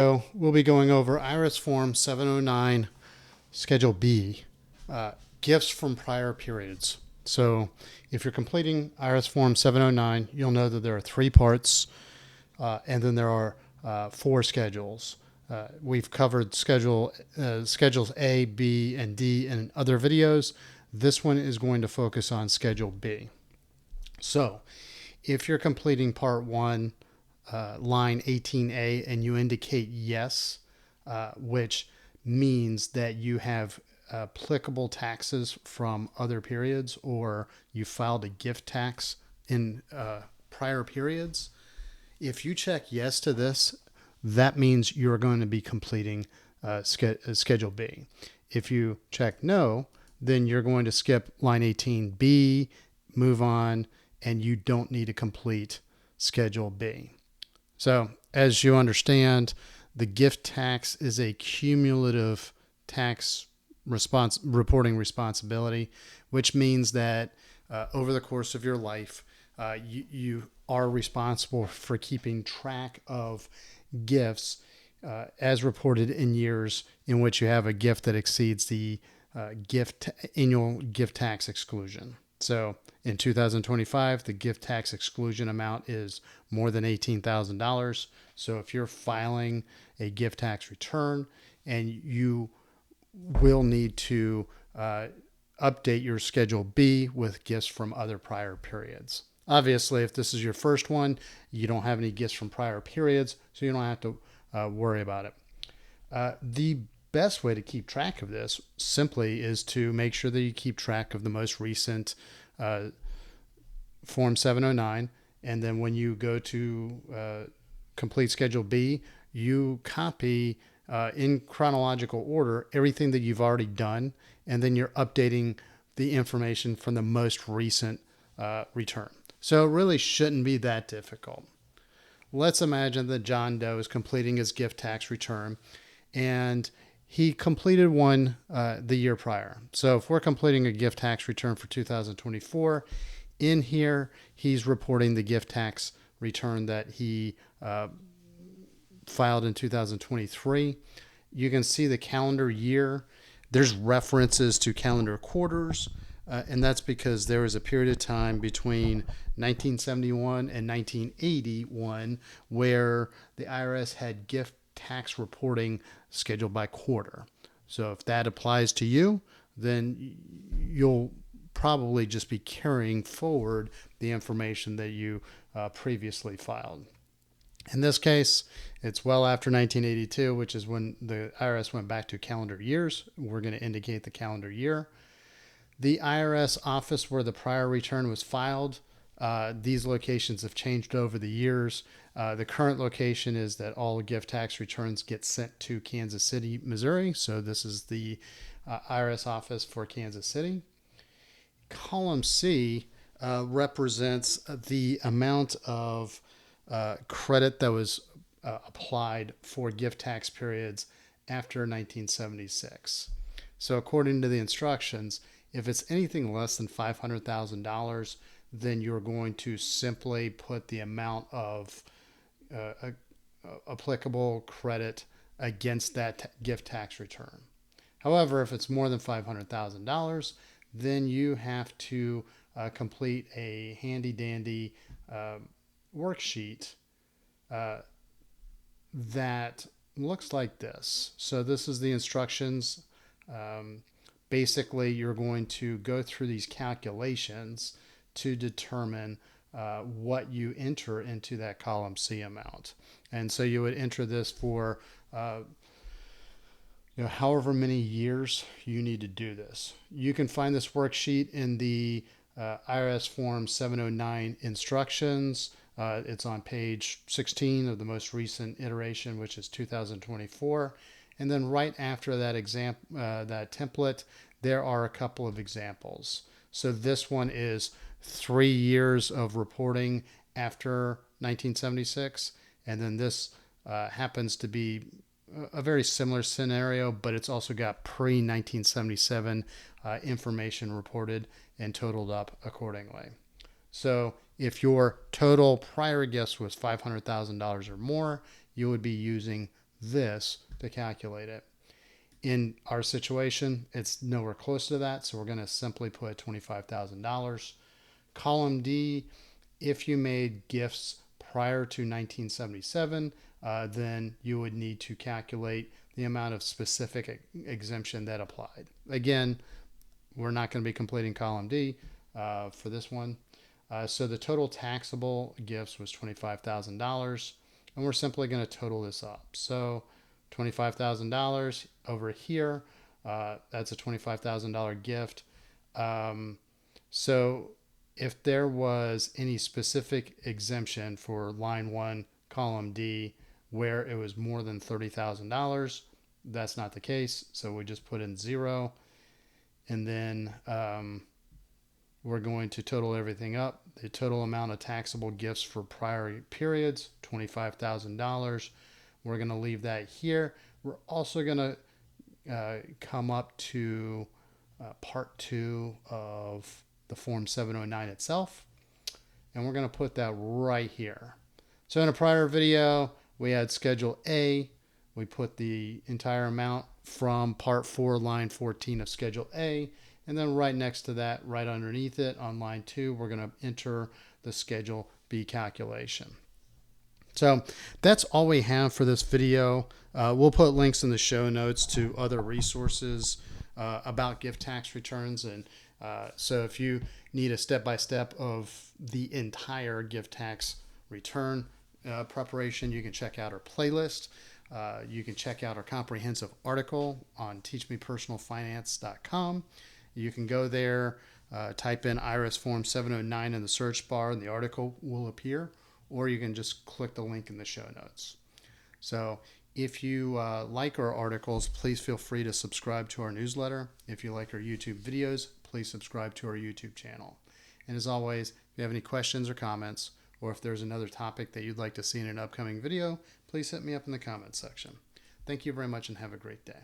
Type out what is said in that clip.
So we'll be going over IRS Form 709 Schedule B, gifts from prior periods. So if you're completing IRS Form 709, you'll know that there are three parts, and then there are four schedules. We've covered schedules A, B, and D in other videos. This one is going to focus on Schedule B. So if you're completing Part 1, line 18A, and you indicate yes, which means that you have applicable taxes from other periods, or you filed a gift tax in prior periods. If you check yes to this, that means you're going to be completing Schedule B. If you check no, then you're going to skip line 18B, move on, and you don't need to complete Schedule B. So, as you understand, the gift tax is a cumulative tax reporting responsibility, which means that over the course of your life, you are responsible for keeping track of gifts as reported in years in which you have a gift that exceeds the annual gift tax exclusion. So in 2025, the gift tax exclusion amount is more than $18,000. So if you're filing a gift tax return, and you will need to update your Schedule B with gifts from other prior periods. Obviously, if this is your first one, you don't have any gifts from prior periods, so you don't have to worry about it. The best way to keep track of this simply is to make sure that you keep track of the most recent Form 709, and then when you go to complete Schedule B, you copy in chronological order everything that you've already done, and then you're updating the information from the most recent return. So it really shouldn't be that difficult. Let's imagine that John Doe is completing his gift tax return, and he completed one the year prior. So if we're completing a gift tax return for 2024, in here he's reporting the gift tax return that he filed in 2023. You can see the calendar year. There's references to calendar quarters, and that's because there was a period of time between 1971 and 1981 where the IRS had gift tax reporting scheduled by quarter. So if that applies to you, then you'll probably just be carrying forward the information that you previously filed. In this case, it's well after 1982, which is when the IRS went back to calendar years. We're going to indicate the calendar year. The IRS office where the prior return was filed, these locations have changed over the years. The current location is that all gift tax returns get sent to Kansas City, Missouri. So this is the IRS office for Kansas City. Column C represents the amount of credit that was applied for gift tax periods after 1976. So according to the instructions, if it's anything less than $500,000, then you're going to simply put the amount of applicable credit against that gift tax return. However, if it's more than $500,000, then you have to complete a handy dandy worksheet that looks like this. So this is the instructions. Basically, you're going to go through these calculations to determine what you enter into that column C amount. And so you would enter this for however many years you need to do this. You can find this worksheet in the IRS Form 709 instructions. It's on page 16 of the most recent iteration, which is 2024. And then right after that that template, there are a couple of examples. So this one is 3 years of reporting after 1976. And then this happens to be a very similar scenario, but it's also got pre-1977 information reported and totaled up accordingly. So if your total prior gifts was $500,000 or more, you would be using this to calculate it. In our situation, it's nowhere close to that, so we're going to simply put $25,000. Column D, if you made gifts prior to 1977, then you would need to calculate the amount of specific exemption that applied. Again, we're not going to be completing column D for this one. So the total taxable gifts was $25,000, and we're simply going to total this up. So $25,000 over here, that's a $25,000 gift. So if there was any specific exemption for line 1, column D, where it was more than $30,000, that's not the case. So we just put in 0, and then we're going to total everything up. The total amount of taxable gifts for prior periods, $25,000. We're going to leave that here. We're also going to come up to part 2 of the Form 709 itself, and we're going to put that right here. So in a prior video, we had Schedule A. We put the entire amount from Part 4, line 14 of Schedule A, and then right next to that, right underneath it on line 2, we're going to enter the Schedule B calculation. So that's all we have for this video. We'll put links in the show notes to other resources about gift tax returns. And so if you need a step-by-step of the entire gift tax return preparation, you can check out our playlist. You can check out our comprehensive article on teachmepersonalfinance.com. You can go there, type in IRS Form 709 in the search bar, and the article will appear. Or you can just click the link in the show notes. So if you like our articles, please feel free to subscribe to our newsletter. If you like our YouTube videos, please subscribe to our YouTube channel. And as always, if you have any questions or comments, or if there's another topic that you'd like to see in an upcoming video, please hit me up in the comments section. Thank you very much and have a great day.